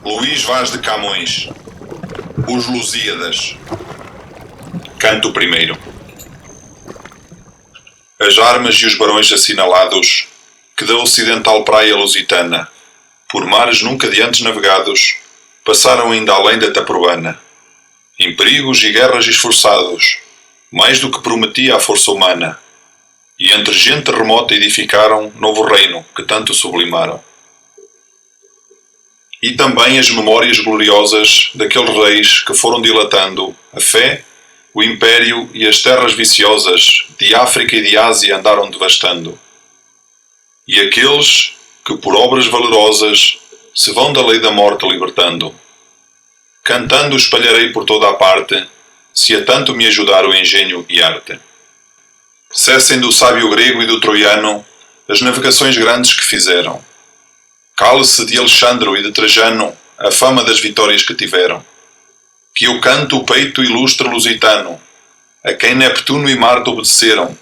Luís Vaz de Camões. Os Lusíadas. Canto I. As armas e os barões assinalados, que da ocidental praia lusitana, por mares nunca de antes navegados, passaram ainda além da Taprobana. Em perigos e guerras esforçados, mais do que prometia a força humana, e entre gente remota edificaram novo reino que tanto sublimaram. E também as memórias gloriosas daqueles reis que foram dilatando a fé, o império e as terras viciosas de África e de Ásia andaram devastando. E aqueles que por obras valerosas se vão da lei da morte libertando. Cantando espalharei por toda a parte, se a tanto me ajudar o engenho e arte. Cessem do sábio grego e do troiano as navegações grandes que fizeram. Cale-se de Alexandro e de Trajano a fama das vitórias que tiveram. Que eu canto o peito ilustre lusitano, a quem Neptuno e Marte obedeceram.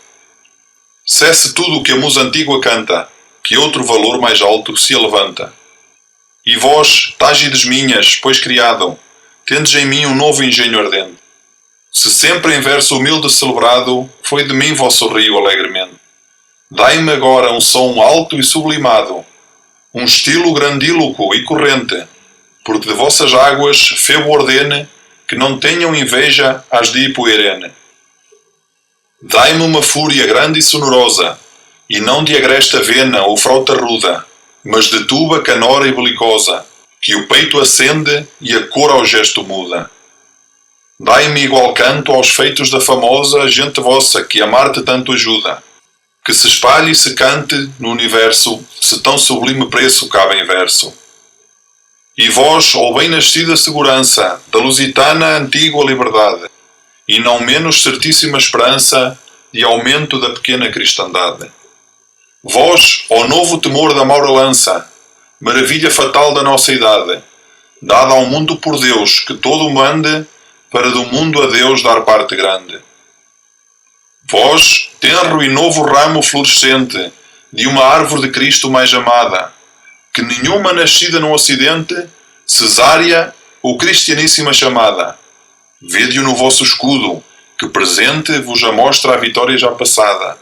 Cesse tudo o que a musa antiga canta, que outro valor mais alto se levanta. E vós, tágides minhas, pois criado, tendes em mim um novo engenho ardente. Se sempre em verso humilde celebrado, foi de mim vosso rio alegremente. Dai-me agora um som alto e sublimado, um estilo grandíloco e corrente, porque de vossas águas Febo ordene que não tenham inveja as de Hipoerene. Dai-me uma fúria grande e sonorosa, e não de agresta vena ou frauta ruda, mas de tuba canora e belicosa, que o peito acende e a cor ao gesto muda. Dai-me igual canto aos feitos da famosa gente vossa que a Marte tanto ajuda, que se espalhe e se cante no universo, se tão sublime preço cabe em verso. E vós, ó bem-nascida segurança da lusitana antiga liberdade, e não menos certíssima esperança de aumento da pequena cristandade. Vós, ó novo temor da maura lança, maravilha fatal da nossa idade, dada ao mundo por Deus, que todo mande, para do mundo a Deus dar parte grande. Vós, tenro e novo ramo florescente, de uma árvore de Cristo mais amada, que nenhuma nascida no Ocidente, cesárea ou cristianíssima chamada. Vede-o no vosso escudo, que presente vos amostra a vitória já passada,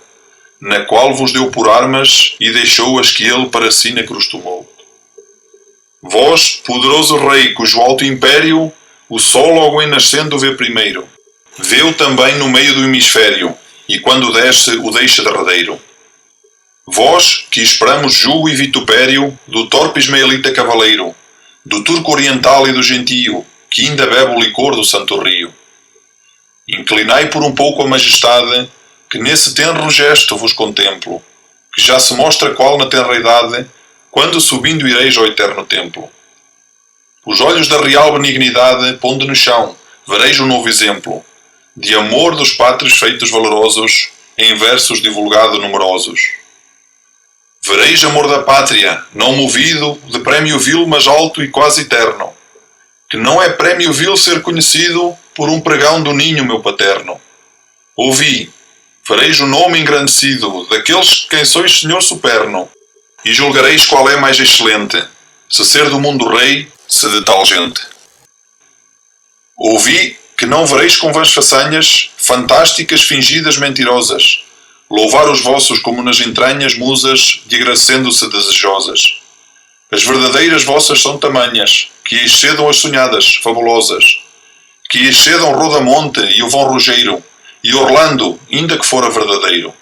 na qual vos deu por armas e deixou as que ele para si na cruz tomou. Vós, poderoso rei, cujo alto império o sol logo em nascendo vê primeiro, vê-o também no meio do hemisfério, e quando desce o deixa derradeiro. Vós, que esperamos jugo e vitupério do torpe ismaelita cavaleiro, do turco oriental e do gentio, que ainda bebe o licor do santo rio. Inclinai por um pouco a majestade, que nesse tenro gesto vos contemplo, que já se mostra qual na tenra idade, quando subindo ireis ao eterno templo. Os olhos da real benignidade, pondo no chão, vereis um novo exemplo, de amor dos pátrios feitos valorosos, em versos divulgado numerosos. Vereis amor da pátria, não movido de prémio vil, mas alto e quase eterno, que não é prémio vil ser conhecido por um pregão do ninho meu paterno. Ouvi, vereis o nome engrandecido daqueles quem sois senhor superno, e julgareis qual é mais excelente, se ser do mundo rei, se de tal gente. Ouvi que não vereis com vãs façanhas, fantásticas, fingidas, mentirosas, louvar os vossos como nas entranhas musas, de agradecendo-se desejosas. As verdadeiras vossas são tamanhas, que excedam as sonhadas, fabulosas, que excedam Rodamonte e o Vão Rogeiro, e Orlando, ainda que fora verdadeiro.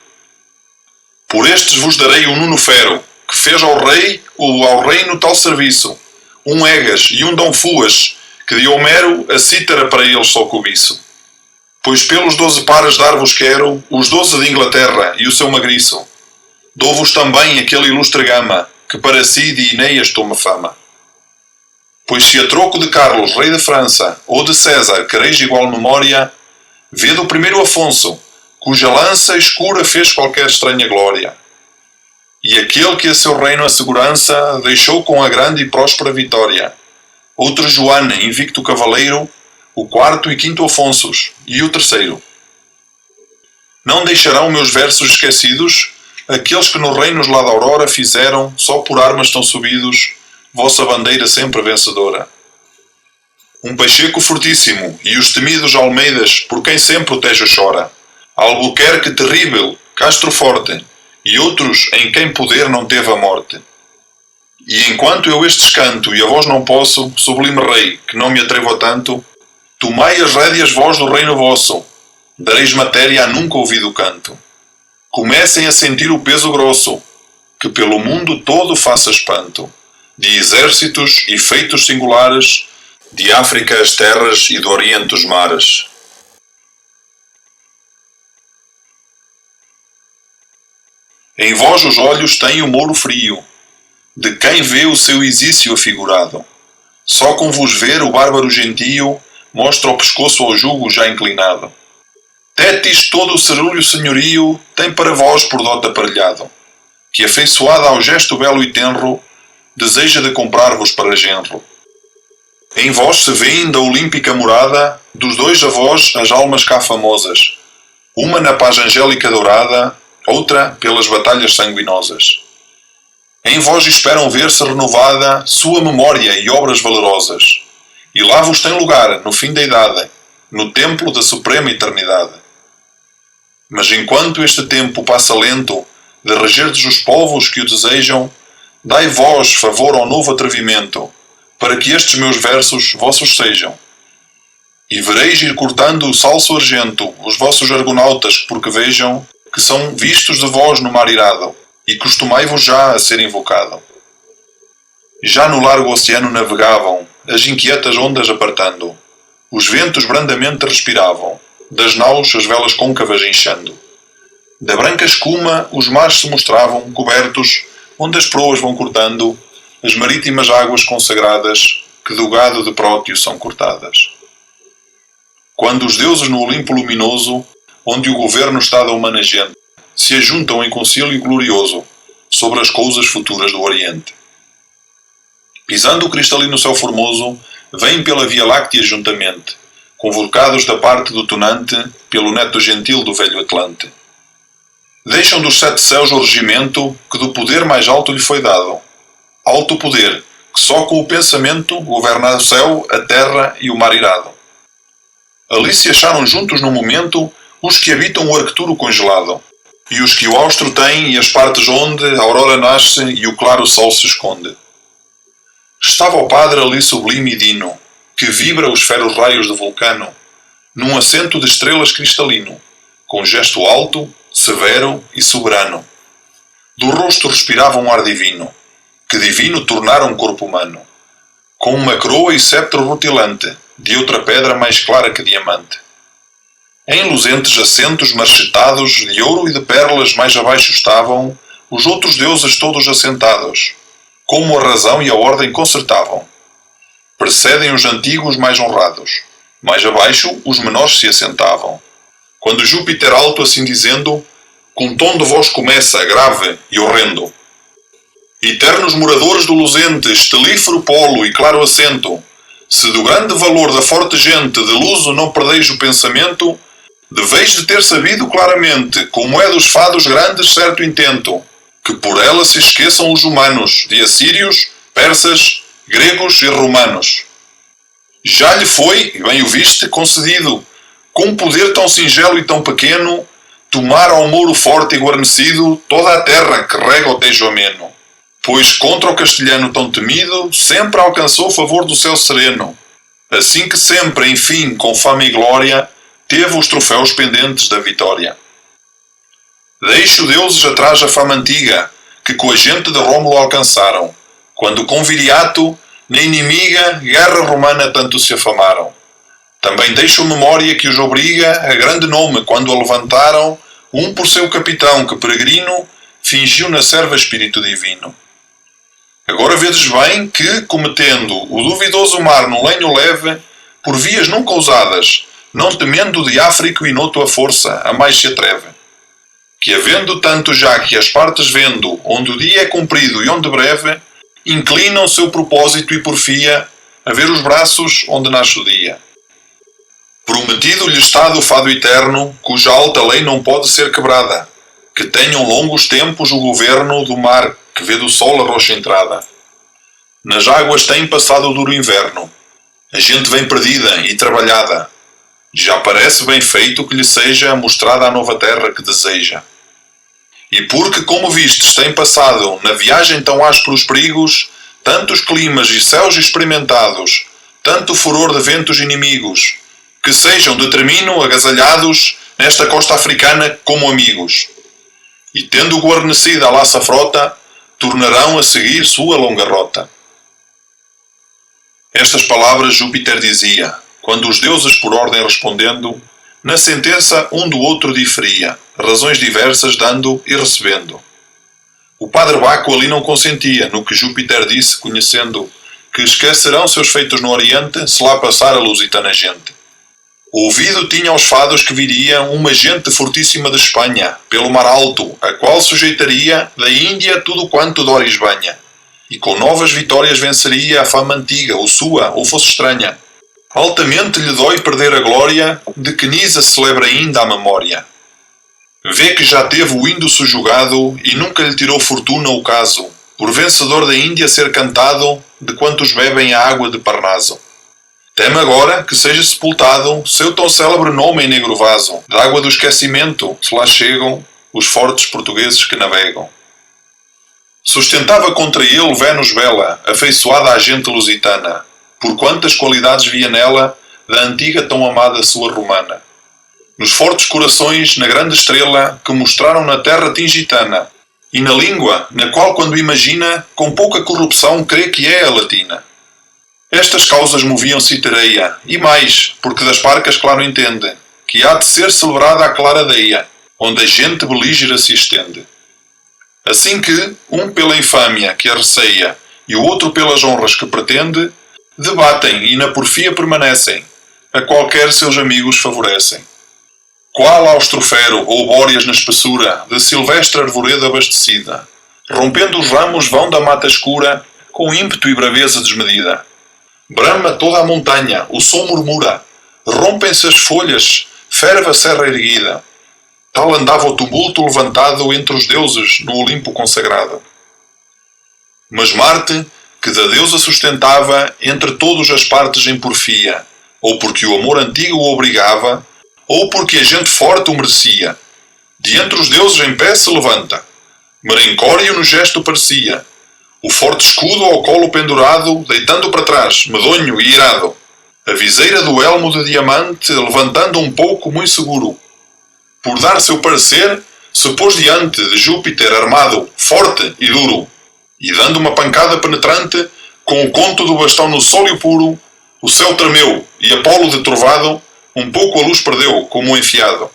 Por estes vos darei um Nuno Fero, que fez ao rei ou ao reino tal serviço, um Egas e um Dom Fuas, que de Homero a cítara para eles só cobiço. Pois pelos 12 pares dar-vos quero os 12 de Inglaterra e o seu magriço. Dou-vos também aquele ilustre gama, que para si de Inéias toma fama. Pois se a troco de Carlos, rei de França, ou de César quereis igual memória, vede o primeiro Afonso, cuja lança escura fez qualquer estranha glória. E aquele que a seu reino a segurança deixou com a grande e próspera vitória. Outro Joane, invicto cavaleiro, o quarto e quinto Afonsos, e o terceiro. Não deixarão meus versos esquecidos aqueles que nos reinos lá da aurora fizeram, só por armas tão subidos, vossa bandeira sempre vencedora. Um Pacheco fortíssimo e os temidos Almeidas, por quem sempre o Tejo chora. Albuquerque terrível, Castro forte, e outros em quem poder não teve a morte. E enquanto eu estes canto e a vós não posso, sublime rei, que não me atrevo a tanto, tomai as rédeas vós do reino vosso, dareis matéria a nunca ouvido canto. Comecem a sentir o peso grosso, que pelo mundo todo faça espanto, de exércitos e feitos singulares, de África as terras e do Oriente os mares. Em vós os olhos têm o mouro frio, de quem vê o seu exício afigurado. Só com vos ver o bárbaro gentio mostra o pescoço ao jugo já inclinado. Tétis todo o cerúleo senhorio tem para vós por dote aparelhado, que afeiçoada ao gesto belo e tenro, deseja de comprar-vos para genro. Em vós se vêem da olímpica morada dos dois avós as almas cá famosas, uma na paz angélica dourada, outra pelas batalhas sanguinosas. Em vós esperam ver-se renovada sua memória e obras valerosas, e lá vos tem lugar, no fim da idade, no templo da suprema eternidade. Mas enquanto este tempo passa lento, de regerdes os povos que o desejam, dai vós favor ao novo atrevimento, para que estes meus versos vossos sejam. E vereis ir cortando o salso argento os vossos argonautas, porque vejam que são vistos de vós no mar irado, e costumai-vos já a ser invocado. Já no largo oceano navegavam, as inquietas ondas apartando, os ventos brandamente respiravam, das naus as velas côncavas inchando. Da branca escuma os mares se mostravam cobertos, onde as proas vão cortando as marítimas águas consagradas, que do gado de Próteo são cortadas. Quando os deuses no Olimpo luminoso, onde o governo está da humana gente, se ajuntam em concílio glorioso sobre as coisas futuras do Oriente. Pisando o cristalino céu formoso, vêm pela Via Láctea juntamente, convocados da parte do tunante pelo neto gentil do velho Atlante. Deixam dos sete céus o regimento que do poder mais alto lhe foi dado. Alto poder, que só com o pensamento governa o céu, a terra e o mar irado. Ali se acharam juntos no momento os que habitam o Arcturo congelado, e os que o austro têm e as partes onde a aurora nasce e o claro sol se esconde. Estava o padre ali sublime e dino, que vibra os feros raios do vulcano, num assento de estrelas cristalino, com gesto alto, severo e soberano. Do rosto respirava um ar divino, que divino tornara um corpo humano, com uma coroa e sceptro rutilante, de outra pedra mais clara que diamante. Em luzentes assentos marchetados de ouro e de perlas mais abaixo estavam os outros deuses todos assentados, como a razão e a ordem concertavam. Precedem os antigos mais honrados, mais abaixo os menores se assentavam. Quando Júpiter alto assim dizendo, com tom de voz começa, grave e horrendo: Eternos moradores do luzente, estelífero polo e claro assento, se do grande valor da forte gente de luso não perdeis o pensamento, deveis de ter sabido claramente, como é dos fados grandes certo intento, que por ela se esqueçam os humanos, de assírios, persas, gregos e romanos. Já lhe foi, e bem o viste, concedido, com um poder tão singelo e tão pequeno, tomar ao mouro forte e guarnecido toda a terra que rega o Tejo ameno, pois contra o castelhano tão temido sempre alcançou o favor do céu sereno, assim que sempre, enfim, com fama e glória, teve os troféus pendentes da vitória. Deixe deuses atrás a fama antiga, que com a gente de Rómulo alcançaram, quando com Viriato, na inimiga, guerra romana tanto se afamaram. Também deixo memória que os obriga a grande nome quando a levantaram, um por seu capitão que peregrino fingiu na serva espírito divino. Agora vedes bem que, cometendo o duvidoso mar no lenho leve, por vias nunca ousadas, não temendo de Áfrico e noto a força, a mais se atreve. Que havendo tanto já que as partes vendo, onde o dia é comprido e onde breve, inclinam seu propósito e porfia a ver os braços onde nasce o dia. Prometido-lhe está do fado eterno, cuja alta lei não pode ser quebrada, que tenham longos tempos o governo do mar que vê do sol a roxa entrada. Nas águas tem passado o duro inverno. A gente vem perdida e trabalhada. Já parece bem feito que lhe seja mostrada a nova terra que deseja. E porque, como vistes, tem passado na viagem tão ásperos perigos, tantos climas e céus experimentados, tanto furor de ventos inimigos, que sejam, determino, agasalhados nesta costa africana como amigos. E tendo guarnecida a laça frota, tornarão a seguir sua longa rota. Estas palavras Júpiter dizia, quando os deuses por ordem respondendo, na sentença um do outro diferia, razões diversas dando e recebendo. O padre Baco ali não consentia no que Júpiter disse, conhecendo que esquecerão seus feitos no Oriente se lá passar a lusitana gente. Ouvido tinha aos fados que viria uma gente fortíssima de Espanha, pelo mar alto, a qual sujeitaria da Índia tudo quanto Doris banha, e com novas vitórias venceria a fama antiga, ou sua, ou fosse estranha. Altamente lhe dói perder a glória, de que Nisa celebra ainda a memória. Vê que já teve o Indo subjugado, e nunca lhe tirou fortuna o caso, por vencedor da Índia ser cantado, de quantos bebem a água de Parnaso. Teme agora que seja sepultado seu tão célebre nome em negro vaso, da água do esquecimento, se lá chegam os fortes portugueses que navegam. Sustentava contra ele Vênus bela, afeiçoada à gente lusitana, por quantas qualidades via nela da antiga tão amada sua romana. Nos fortes corações, na grande estrela, que mostraram na terra tingitana, e na língua, na qual quando imagina, com pouca corrupção crê que é a latina. Estas causas moviam Citereia, e mais, porque das parcas claro entende, que há de ser celebrada a clara deia, onde a gente belígera se estende. Assim que, um pela infâmia que a receia, e o outro pelas honras que pretende, debatem e na porfia permanecem, a qualquer seus amigos favorecem. Qual Austrofero ou Bóreas na espessura, de silvestre arvoredo abastecida, rompendo os ramos vão da mata escura, com ímpeto e braveza desmedida. Brama toda a montanha, o som murmura, rompem-se as folhas, ferve a serra erguida. Tal andava o tumulto levantado entre os deuses no Olimpo consagrado. Mas Marte, que da deusa sustentava entre todos as partes em porfia, ou porque o amor antigo o obrigava, ou porque a gente forte o merecia, de entre os deuses em pé se levanta. Merencório no gesto parecia, o forte escudo ao colo pendurado, deitando para trás, medonho e irado, a viseira do elmo de diamante levantando um pouco muito seguro. Por dar seu parecer, se pôs diante de Júpiter armado, forte e duro, e dando uma pancada penetrante, com o conto do bastão no sólio puro, o céu tremeu, e Apolo de trovado, um pouco a luz perdeu, como um enfiado.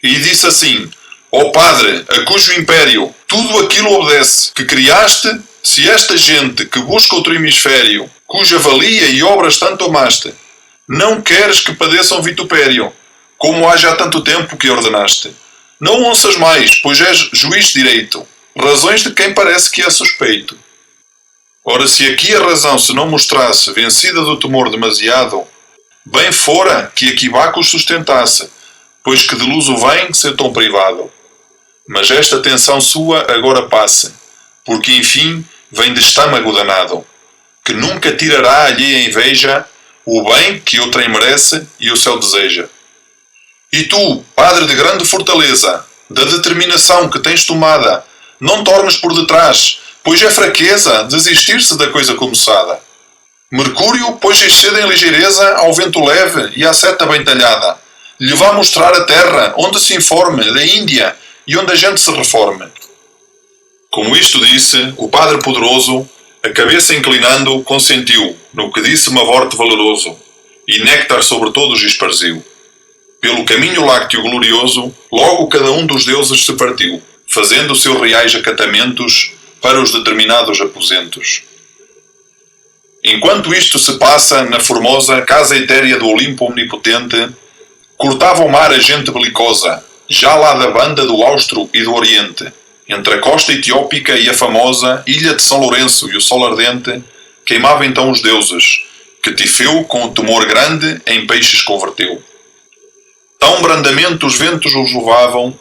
E disse assim, ó Padre, a cujo império tudo aquilo obedece, que criaste, se esta gente que busca outro hemisfério, cuja valia e obras tanto amaste, não queres que padeçam vitupério, como há já tanto tempo que ordenaste. Não ouças mais, pois és juiz direito, razões de quem parece que é suspeito. Ora, se aqui a razão se não mostrasse vencida do temor demasiado, bem fora que aqui Baco os sustentasse, pois que de luz o vem ser tão privado. Mas esta tensão sua agora passe, porque enfim vem de estâmago danado, que nunca tirará alheia inveja o bem que outrem merece e o céu deseja. E tu, padre de grande fortaleza, da determinação que tens tomada, não tornes por detrás, pois é fraqueza desistir-se da coisa começada. Mercúrio, pois excede em ligeireza ao vento leve e à seta bem talhada, lhe vá mostrar a terra onde se informe da Índia e onde a gente se reforme. Como isto disse, o padre poderoso, a cabeça inclinando, consentiu no que disse Mavorte valeroso, e néctar sobre todos esparziu. Pelo caminho lácteo glorioso, logo cada um dos deuses se partiu, fazendo seus reais acatamentos para os determinados aposentos. Enquanto isto se passa na formosa casa etérea do Olimpo omnipotente, cortava o mar a gente belicosa, já lá da banda do Austro e do Oriente, entre a costa etiópica e a famosa ilha de São Lourenço e o sol ardente, queimava então os deuses, que Tifeu com o temor grande em peixes converteu. Tão brandamente os ventos os levavam,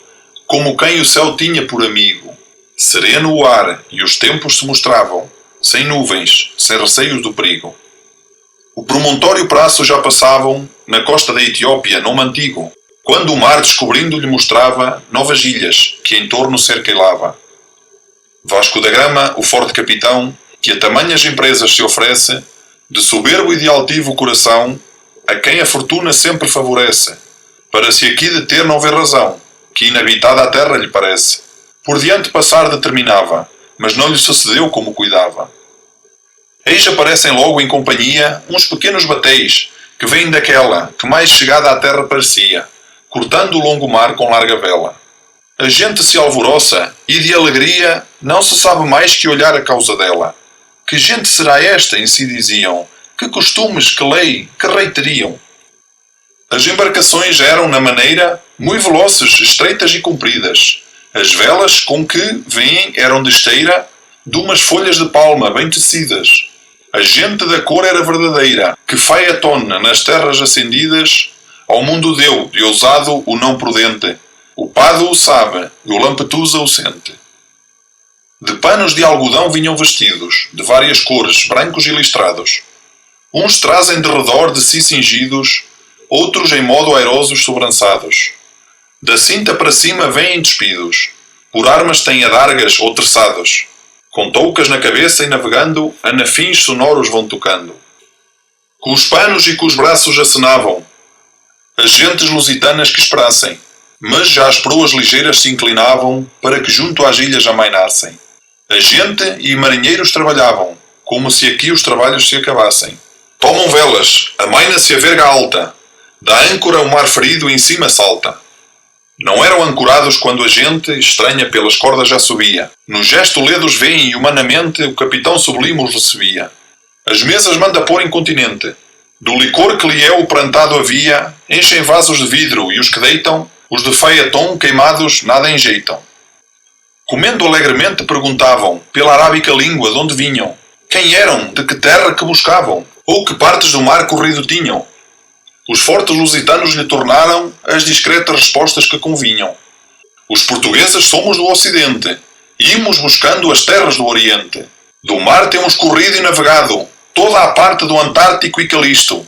como quem o céu tinha por amigo. Sereno o ar e os tempos se mostravam, sem nuvens, sem receios do perigo. O promontório Praço já passavam, na costa da Etiópia, nome antigo, quando o mar descobrindo lhe mostrava novas ilhas, que em torno cerqueilava. Vasco da Gama, o forte capitão, que a tamanhas empresas se oferece, de soberbo e de altivo coração, a quem a fortuna sempre favorece, para se aqui deter não vê razão, que inabitada a terra lhe parece. Por diante passar determinava, mas não lhe sucedeu como cuidava. Eis aparecem logo em companhia uns pequenos batéis, que vêm daquela, que mais chegada à terra parecia, cortando o longo mar com larga vela. A gente se alvoroça, e de alegria não se sabe mais que olhar a causa dela. Que gente será esta, em si diziam? Que costumes, que lei, que rei teriam? As embarcações eram, na maneira, muito velozes, estreitas e compridas. As velas com que vêm eram de esteira, de umas folhas de palma bem tecidas. A gente da cor era verdadeira, que fai a tona nas terras acendidas, ao mundo deu, de ousado, o não prudente. O pado o sabe, e o lampetusa o sente. De panos de algodão vinham vestidos, de várias cores, brancos e listrados. Uns trazem de redor de si cingidos, outros em modo airosos sobrançados. Da cinta para cima vêm despidos, por armas têm adargas ou terçados. Com toucas na cabeça e navegando, anafins sonoros vão tocando. Com os panos e com os braços acenavam, as gentes lusitanas que esperassem, mas já as proas ligeiras se inclinavam para que junto às ilhas amainassem. A gente e marinheiros trabalhavam, como se aqui os trabalhos se acabassem. Tomam velas, amaina-se a verga alta, da âncora o mar ferido em cima salta. Não eram ancorados quando a gente, estranha pelas cordas já subia. No gesto ledos vêem e humanamente o capitão sublime os recebia. As mesas manda pôr em continente. Do licor que lhe é o plantado havia, enchem vasos de vidro e os que deitam, os de feiatom queimados nada enjeitam. Comendo alegremente perguntavam, pela arábica língua, de onde vinham, quem eram, de que terra que buscavam, ou que partes do mar corrido tinham. Os fortes lusitanos lhe tornaram as discretas respostas que convinham. Os portugueses somos do Ocidente, e imos buscando as terras do Oriente. Do mar temos corrido e navegado, toda a parte do Antártico e Calisto,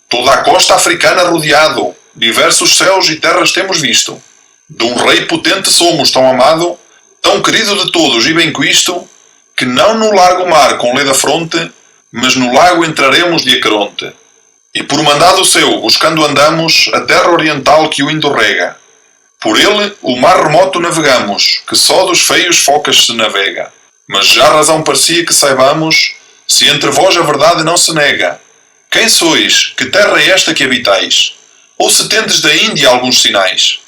toda a costa africana rodeado, diversos céus e terras temos visto. De um rei potente somos, tão amado, tão querido de todos e bem quisto, que não no largo mar com lei da fronte, mas no lago entraremos de Aqueronte. E por mandado seu, buscando andamos a terra oriental que o Indo rega. Por ele, o mar remoto navegamos, que só dos feios focas se navega. Mas já razão parecia que saibamos, se entre vós a verdade não se nega. Quem sois? Que terra é esta que habitais? Ou se tendes da Índia alguns sinais?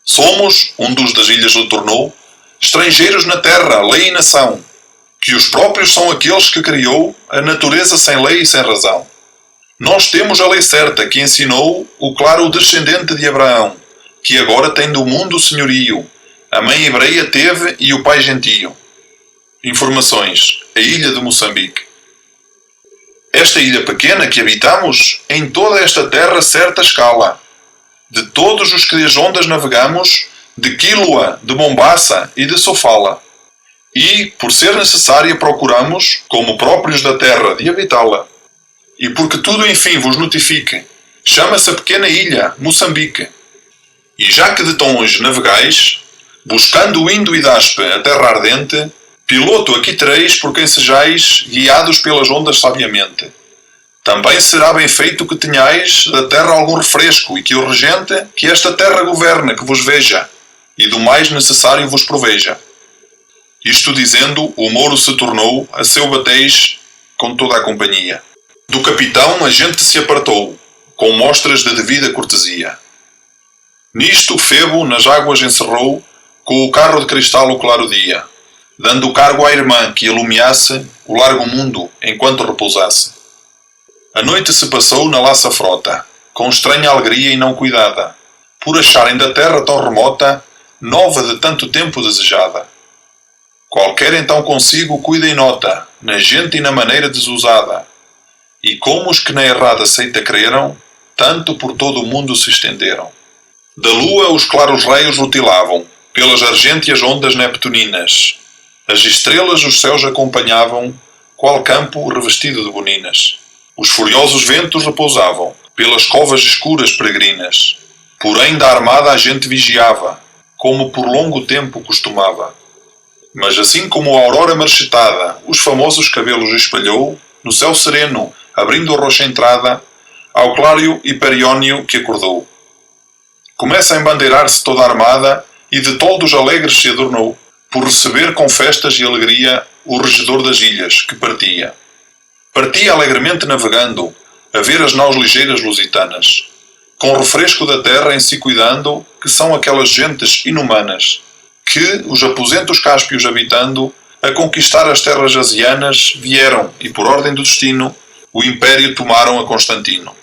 Somos, um dos das ilhas lhe tornou, estrangeiros na terra, lei e nação, que os próprios são aqueles que criou a natureza sem lei e sem razão. Nós temos a lei certa que ensinou o claro descendente de Abraão, que agora tem do mundo o senhorio, a mãe hebreia teve e o pai gentio. Informações: a ilha de Moçambique. Esta ilha pequena que habitamos, em toda esta terra certa escala. De todos os que as ondas navegamos, de Quiloa, de Mombasa e de Sofala. E, por ser necessária, procuramos, como próprios da terra, de habitá-la. E porque tudo enfim vos notifique, chama-se a pequena ilha, Moçambique. E já que de tão longe navegais, buscando o Indo e Daspe, a terra ardente, piloto aqui tereis por quem sejais, guiados pelas ondas sabiamente. Também será bem feito que tenhais da terra algum refresco, e que o regente, que esta terra governe, que vos veja, e do mais necessário vos proveja. Isto dizendo, o Mouro se tornou a seu batéis com toda a companhia. Do capitão a gente se apartou, com mostras de devida cortesia. Nisto Febo nas águas encerrou, com o carro de cristal o claro dia, dando o cargo à irmã que iluminasse o largo mundo enquanto repousasse. A noite se passou na laça frota, com estranha alegria e não cuidada, por acharem da terra tão remota, nova de tanto tempo desejada. Qualquer então consigo cuida e nota, na gente e na maneira desusada, e como os que na errada seita creram, tanto por todo o mundo se estenderam. Da lua os claros raios rutilavam, pelas argênteas ondas neptuninas. As estrelas os céus acompanhavam, qual campo revestido de boninas. Os furiosos ventos repousavam, pelas covas escuras peregrinas. Porém da armada a gente vigiava, como por longo tempo costumava. Mas assim como a aurora marchetada os famosos cabelos espalhou, no céu sereno, abrindo a roxa entrada, ao claro Hiperiónio que acordou. Começa a embandeirar-se toda a armada, e de toldos alegres se adornou, por receber com festas e alegria o regedor das ilhas, que partia. Partia alegremente navegando, a ver as naus ligeiras lusitanas, com refresco da terra em si cuidando, que são aquelas gentes inumanas, que, os aposentos cáspios habitando, a conquistar as terras asianas, vieram, e por ordem do destino, o império tomaram a Constantino.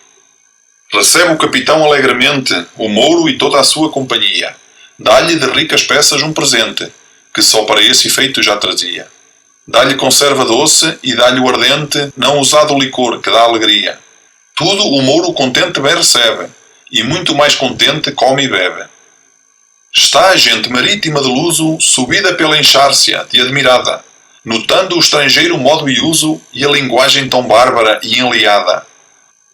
Recebe o capitão alegremente o mouro e toda a sua companhia. Dá-lhe de ricas peças um presente, que só para esse efeito já trazia. Dá-lhe conserva doce e dá-lhe o ardente, não usado licor, que dá alegria. Tudo o mouro contente bem recebe, e muito mais contente come e bebe. Está a gente marítima de luso, subida pela enxárcia, de admirada, notando o estrangeiro modo e uso, e a linguagem tão bárbara e enleada.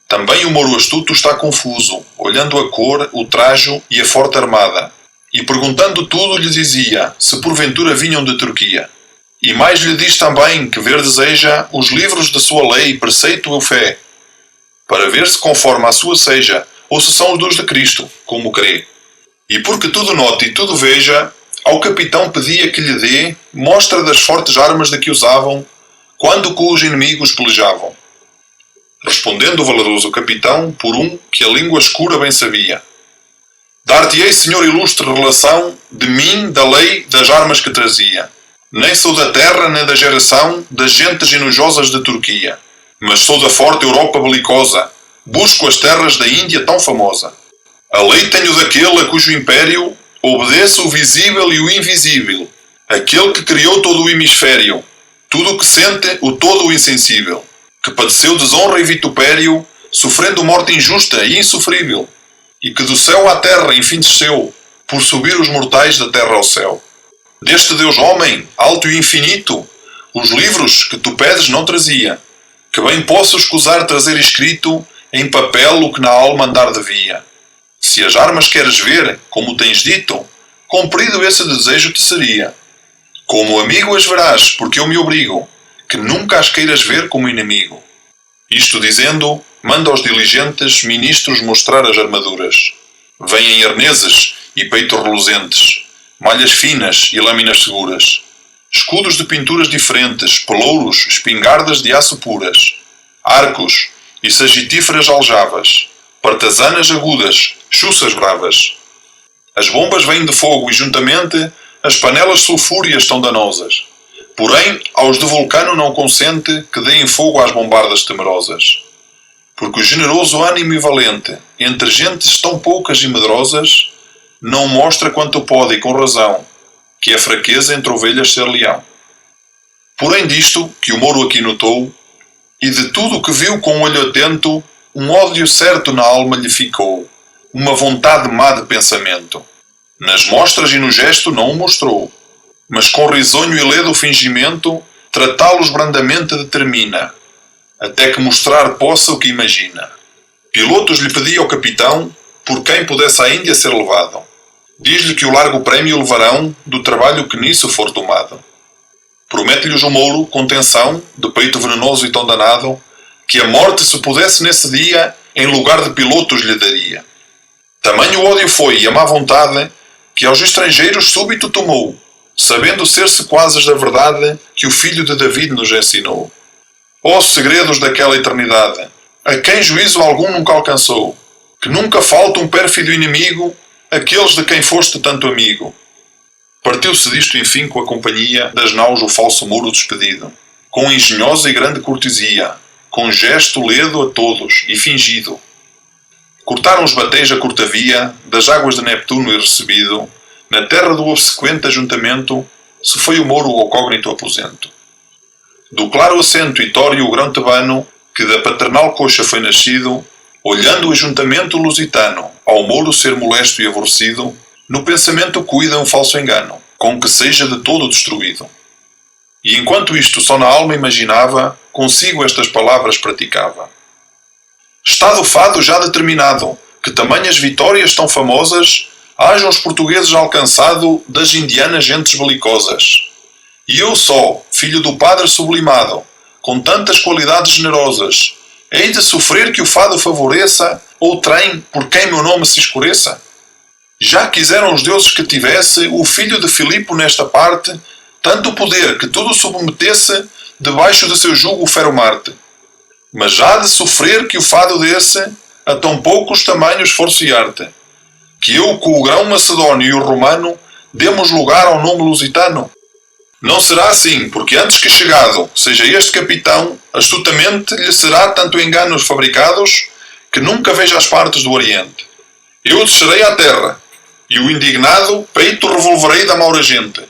Também o mouro astuto está confuso, olhando a cor, o trajo e a forte armada, e perguntando tudo lhe dizia, se porventura vinham de Turquia. E mais lhe diz também que ver deseja os livros de sua lei, preceito ou fé, para ver se conforme a sua seja, ou se são os dos de Cristo, como crê. E porque tudo note e tudo veja, ao capitão pedia que lhe dê mostra das fortes armas de que usavam, quando com os inimigos pelejavam. Respondendo o valeroso capitão, por um que a língua escura bem sabia: dar-te-ei, senhor ilustre, relação de mim, da lei, das armas que trazia. Nem sou da terra, nem da geração das gentes enojosas de Turquia, mas sou da forte Europa belicosa, busco as terras da Índia tão famosa. A lei tenho daquele a cujo império obedeço o visível e o invisível, aquele que criou todo o hemisfério, tudo o que sente, o todo o insensível, que padeceu desonra e vitupério, sofrendo morte injusta e insofrível, e que do céu à terra enfim desceu, por subir os mortais da terra ao céu. Deste Deus homem, alto e infinito, os livros que tu pedes não trazia, que bem posso escusar trazer escrito em papel o que na alma andar devia. Se as armas queres ver, como tens dito, cumprido esse desejo te seria. Como amigo as verás, porque eu me obrigo, que nunca as queiras ver como inimigo. Isto dizendo, manda aos diligentes ministros mostrar as armaduras. Vêm arneses e peitos reluzentes, malhas finas e lâminas seguras, escudos de pinturas diferentes, pelouros, espingardas de aço puras, arcos e sagitíferas aljavas, partazanas agudas, chuças bravas. As bombas vêm de fogo e juntamente as panelas sulfúreas tão danosas. Porém, aos de Vulcano não consente que deem fogo às bombardas temerosas. Porque o generoso ânimo e valente, entre gentes tão poucas e medrosas, não mostra quanto pode e com razão, que é fraqueza entre ovelhas ser leão. Porém disto, que o mouro aqui notou, e de tudo o que viu com um olho atento, um ódio certo na alma lhe ficou, uma vontade má de pensamento. Nas mostras e no gesto não o mostrou, mas com risonho e ledo fingimento, tratá-los brandamente determina, até que mostrar possa o que imagina. Pilotos lhe pedia ao capitão, por quem pudesse à Índia ser levado. Diz-lhe que o largo prémio levarão do trabalho que nisso for tomado. Promete-lhes o mouro, com tensão, de peito venenoso e tão danado, que a morte, se pudesse nesse dia, em lugar de pilotos lhe daria. Tamanho ódio foi e a má vontade, que aos estrangeiros súbito tomou, sabendo ser sequazes da verdade que o filho de David nos ensinou. Ó segredos daquela eternidade, a quem juízo algum nunca alcançou, que nunca falta um pérfido inimigo, aqueles de quem foste tanto amigo. Partiu-se disto enfim com a companhia das naus o falso mouro despedido, com engenhosa e grande cortesia, com gesto ledo a todos e fingido. Cortaram os batéis a curta via, das águas de Neptuno e recebido, na terra do obsequente ajuntamento, se foi o mouro ao cógnito aposento. Do claro assento e tóreo o grão tebano, que da paternal coxa foi nascido, olhando o ajuntamento lusitano, ao mouro ser molesto e aborrecido, no pensamento cuida um falso engano, com que seja de todo destruído. E enquanto isto só na alma imaginava, consigo estas palavras praticava. Está do fado já determinado, que tamanhas vitórias tão famosas hajam os portugueses alcançado das indianas gentes belicosas. E eu só, filho do padre sublimado, com tantas qualidades generosas, hei de sofrer que o fado favoreça, ou trem por quem meu nome se escureça? Já quiseram os deuses que tivesse o filho de Filipe nesta parte, tanto poder que tudo submetesse debaixo de seu jugo o fero Marte. Mas já de sofrer que o fado desse a tão poucos tamanhos força e arte, que eu com o grão macedónio e o romano demos lugar ao nome lusitano. Não será assim, porque antes que chegado seja este capitão, astutamente lhe será tanto enganos fabricados, que nunca veja as partes do Oriente. Eu descerei à terra, e o indignado peito revolverei da maura gente,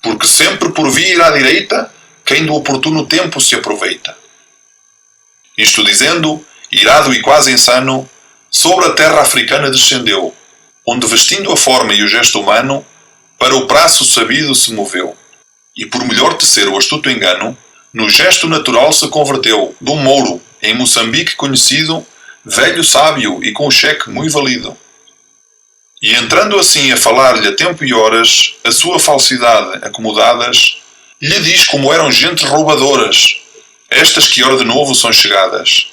porque sempre por via ir à direita, quem do oportuno tempo se aproveita. Isto dizendo, irado e quase insano, sobre a terra africana descendeu, onde vestindo a forma e o gesto humano, para o prazo sabido se moveu. E por melhor tecer o astuto engano, no gesto natural se converteu, de um mouro, em Moçambique conhecido, velho sábio e com o cheque muito valido. E entrando assim a falar-lhe a tempo e horas, a sua falsidade acomodadas, lhe diz como eram gentes roubadoras, estas que ora de novo são chegadas,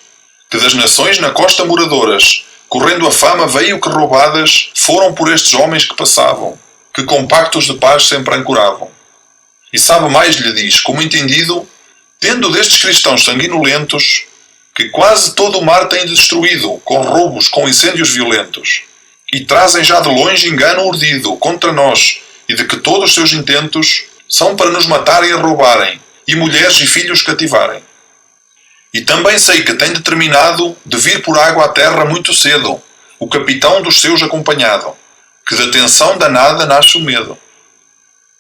que das nações na costa moradoras, correndo a fama veio que roubadas, foram por estes homens que passavam, que com pactos de paz sempre ancoravam. E sabe mais, lhe diz, como entendido, tendo destes cristãos sanguinolentos, que quase todo o mar tem destruído, com roubos, com incêndios violentos, e trazem já de longe engano urdido contra nós, e de que todos os seus intentos são para nos matarem e roubarem, e mulheres e filhos cativarem. E também sei que tem determinado de vir por água à terra muito cedo, o capitão dos seus acompanhado, que da tensão danada nasce o medo.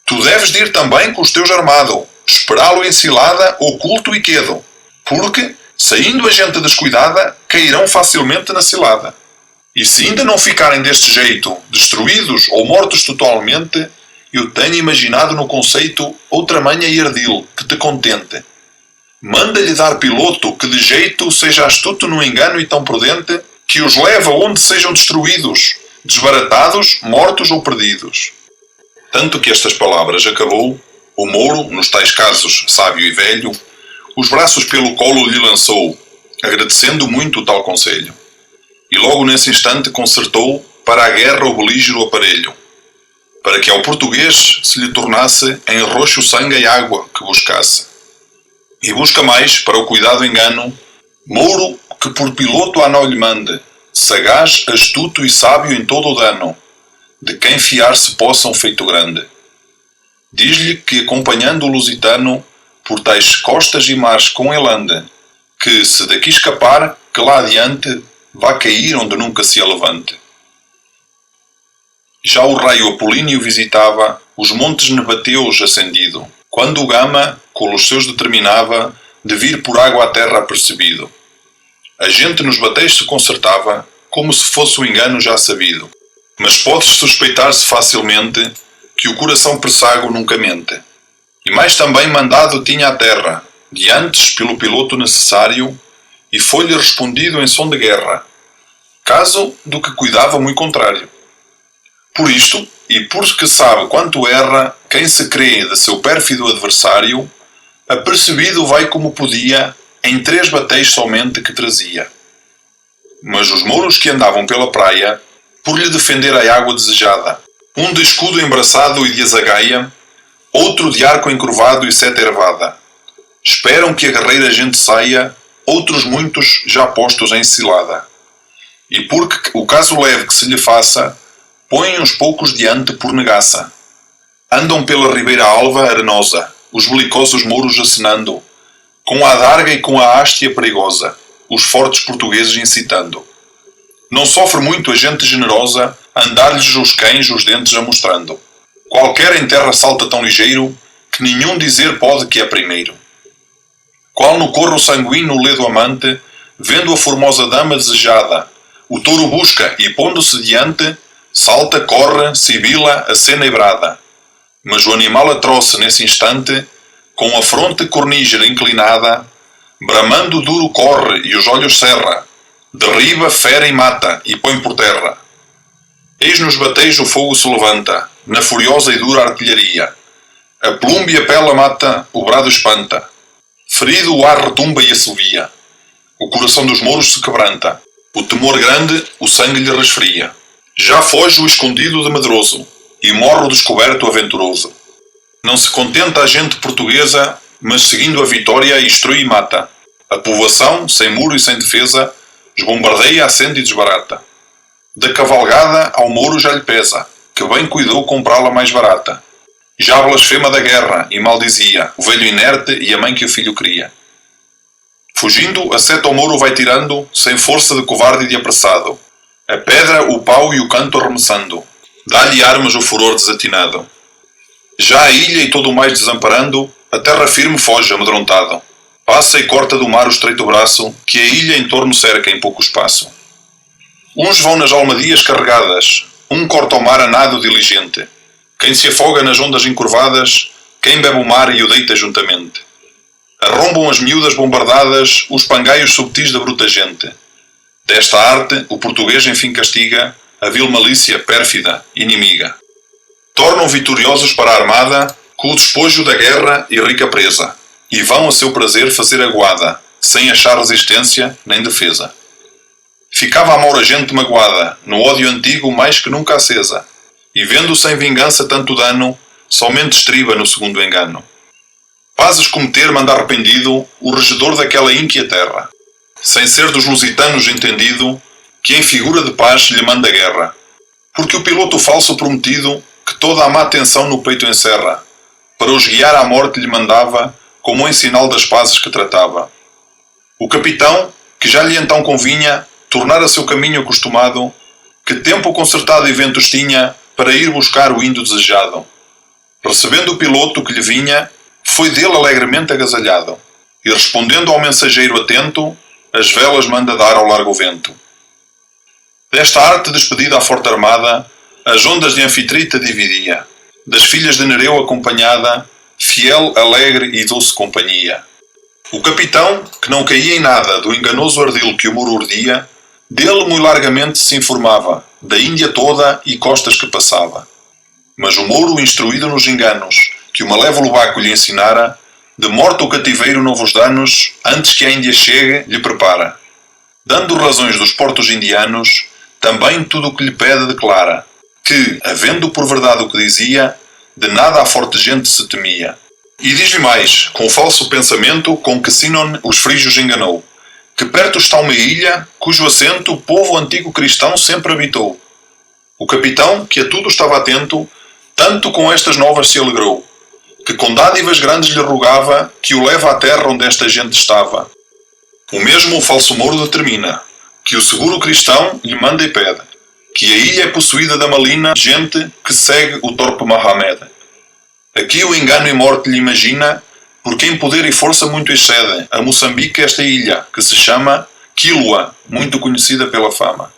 Tu deves de ir também com os teus armado, esperá-lo em cilada, oculto e quedo, porque, saindo a gente descuidada, cairão facilmente na cilada. E se ainda não ficarem deste jeito, destruídos ou mortos totalmente, eu tenho imaginado no conceito outra manha e ardil que te contente. Manda-lhe dar piloto que de jeito seja astuto no engano e tão prudente, que os leva onde sejam destruídos, desbaratados, mortos ou perdidos. Tanto que estas palavras acabou, o mouro, nos tais casos sábio e velho, os braços pelo colo lhe lançou, agradecendo muito o tal conselho. E logo nesse instante concertou para a guerra o belígero aparelho, para que ao português se lhe tornasse em roxo sangue e água que buscasse. E busca mais, para o cuidado engano, mouro que por piloto a não lhe mande, sagaz, astuto e sábio em todo o dano, de quem fiar-se possa um feito grande. Diz-lhe que, acompanhando o lusitano, por tais costas e mares com ele ande, que, se daqui escapar, que lá adiante vá cair onde nunca se alevante. Já o raio apolíneo visitava os montes nebateus ascendido, quando o Gama, com os seus determinava, de vir por água à terra apercebido. A gente nos batéis se concertava, como se fosse o engano já sabido. Mas podes suspeitar-se facilmente que o coração presságo nunca mente. E mais também mandado tinha à terra, de antes pelo piloto necessário, e foi-lhe respondido em som de guerra, caso do que cuidava muito contrário. Por isto, e porque sabe quanto erra quem se crê de seu pérfido adversário, apercebido vai como podia em 3 batéis somente que trazia. Mas os mouros que andavam pela praia, por lhe defender a água desejada, um de escudo embraçado e de azagaia, outro de arco encurvado e seta ervada, esperam que a guerreira gente saia, outros muitos já postos em cilada. E porque o caso leve que se lhe faça, põem uns poucos diante por negaça. Andam pela ribeira alva arenosa, os belicosos mouros acenando, com a adarga e com a hastia perigosa, os fortes portugueses incitando. Não sofre muito a gente generosa, andar-lhes os cães os dentes amostrando. Qualquer em terra salta tão ligeiro, que nenhum dizer pode que é primeiro. Qual no corro sanguíneo ledo amante, vendo a formosa dama desejada, o touro busca e, pondo-se diante, salta, corre, sibila, acena e brada. Mas o animal atroce nesse instante, com a fronte cornígera inclinada, bramando duro corre e os olhos cerra, derriba, fere e mata, e põe por terra. Eis nos bateis o fogo se levanta, na furiosa e dura artilharia. A plumbe e a pela mata, o brado espanta. Ferido o ar retumba e assovia. O coração dos mouros se quebranta. O temor grande, o sangue lhe resfria. Já foge o escondido de medroso, e morre o descoberto aventuroso. Não se contenta a gente portuguesa, mas seguindo a vitória instrui e mata. A povoação, sem muro e sem defesa, esbombardeia, acende e desbarata. Da cavalgada ao mouro já lhe pesa, que bem cuidou comprá-la mais barata. Já blasfema da guerra e maldizia o velho inerte e a mãe que o filho cria. Fugindo, a seta ao mouro vai tirando, sem força de covarde e de apressado. A pedra, o pau e o canto arremessando, dá-lhe armas o furor desatinado. Já a ilha e todo o mais desamparando, a terra firme foge amedrontado. Passa e corta do mar o estreito braço, que a ilha em torno cerca em pouco espaço. Uns vão nas almadias carregadas, um corta o mar a nado diligente. Quem se afoga nas ondas encurvadas, quem bebe o mar e o deita juntamente. Arrombam as miúdas bombardadas, os pangaios subtis da bruta gente. Desta arte, o português enfim castiga a vil malícia pérfida, inimiga. Tornam vitoriosos para a armada, com o despojo da guerra e rica presa, e vão a seu prazer fazer aguada, sem achar resistência nem defesa. Ficava a maura gente magoada, no ódio antigo mais que nunca acesa, e vendo sem vingança tanto dano, somente estriba no segundo engano. Pazes cometer manda arrependido o regedor daquela ínquia terra, sem ser dos lusitanos entendido, que em figura de paz lhe manda guerra, porque o piloto falso prometido, que toda a má atenção no peito encerra, para os guiar à morte lhe mandava, como em sinal das pazes que tratava. O capitão, que já lhe então convinha, tornar a seu caminho acostumado, que tempo concertado e ventos tinha, para ir buscar o índio desejado. Recebendo o piloto que lhe vinha, foi dele alegremente agasalhado, e respondendo ao mensageiro atento, as velas manda dar ao largo vento. Desta arte despedida à forte armada, as ondas de Anfitrite dividia, das filhas de Nereu acompanhada, fiel, alegre e doce companhia. O capitão, que não caía em nada do enganoso ardil que o muro urdia, dele muito largamente se informava, da Índia toda e costas que passava. Mas o mouro, instruído nos enganos, que o malévolo Baco lhe ensinara, de morte ou cativeiro novos danos, antes que a Índia chegue, lhe prepara. Dando razões dos portos indianos, também tudo o que lhe pede declara, que, havendo por verdade o que dizia, de nada a forte gente se temia. E diz-lhe mais, com falso pensamento com que Sinon os frígios enganou, que perto está uma ilha, cujo assento o povo antigo cristão sempre habitou. O capitão, que a tudo estava atento, tanto com estas novas se alegrou, que com dádivas grandes lhe rogava que o leve à terra onde esta gente estava. O mesmo o falso mouro determina, que o seguro cristão lhe manda e pede, que a ilha é possuída da maligna gente que segue o torpe Mahomed. Aqui o engano e morte lhe imagina, porque em poder e força muito excede a Moçambique esta ilha, que se chama Quiloa, muito conhecida pela fama.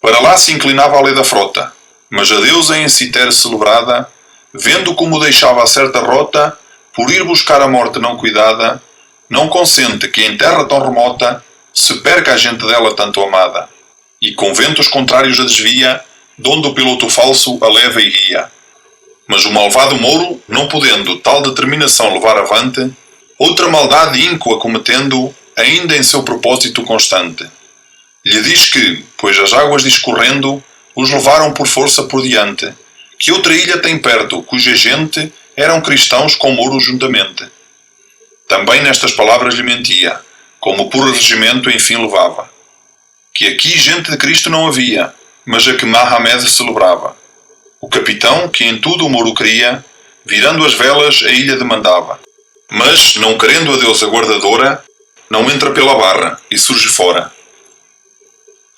Para lá se inclinava a lei da frota, mas a deusa em Citer celebrada, vendo como deixava a certa rota, por ir buscar a morte não cuidada, não consente que em terra tão remota se perca a gente dela tanto amada, e com ventos contrários a desvia, donde o piloto falso a leva e guia. Mas o malvado mouro, não podendo tal determinação levar avante, outra maldade íncua cometendo, ainda em seu propósito constante. Lhe diz que, pois as águas discorrendo, os levaram por força por diante, que outra ilha tem perto, cuja gente eram cristãos com mouro juntamente. Também nestas palavras lhe mentia, como por regimento enfim levava, que aqui gente de Cristo não havia, mas a que Mahomed celebrava. O capitão, que em tudo o mouro queria, virando as velas a ilha demandava, mas, não querendo a deusa guardadora, não entra pela barra e surge fora.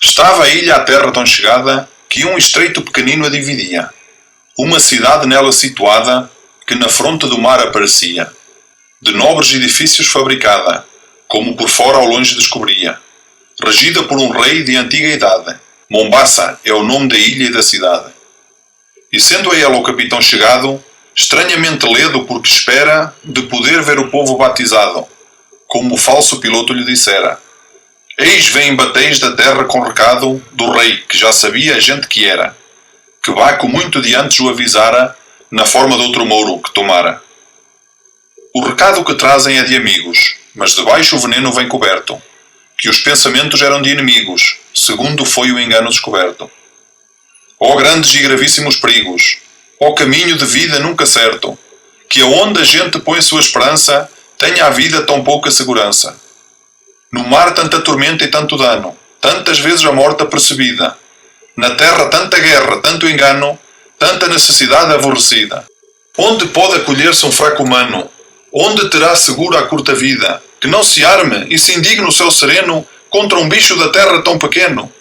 Estava a ilha à terra tão chegada, que um estreito pequenino a dividia, uma cidade nela situada, que na fronte do mar aparecia, de nobres edifícios fabricada, como por fora ao longe descobria, regida por um rei de antiga idade. Mombasa é o nome da ilha e da cidade. E sendo a ela o capitão chegado, estranhamente ledo porque espera de poder ver o povo batizado, como o falso piloto lhe dissera. Eis vem bateis da terra com recado do rei, que já sabia a gente que era, que Baco muito de antes o avisara, na forma de outro mouro que tomara. O recado que trazem é de amigos, mas debaixo o veneno vem coberto, que os pensamentos eram de inimigos, segundo foi o engano descoberto. Ó grandes e gravíssimos perigos, ó caminho de vida nunca certo, que aonde a gente põe sua esperança, tenha a vida tão pouca segurança. No mar tanta tormenta e tanto dano, tantas vezes a morte apercebida. Na terra tanta guerra, tanto engano, tanta necessidade aborrecida. Onde pode acolher-se um fraco humano? Onde terá segura a curta vida? Que não se arme e se indigne o céu sereno contra um bicho da terra tão pequeno?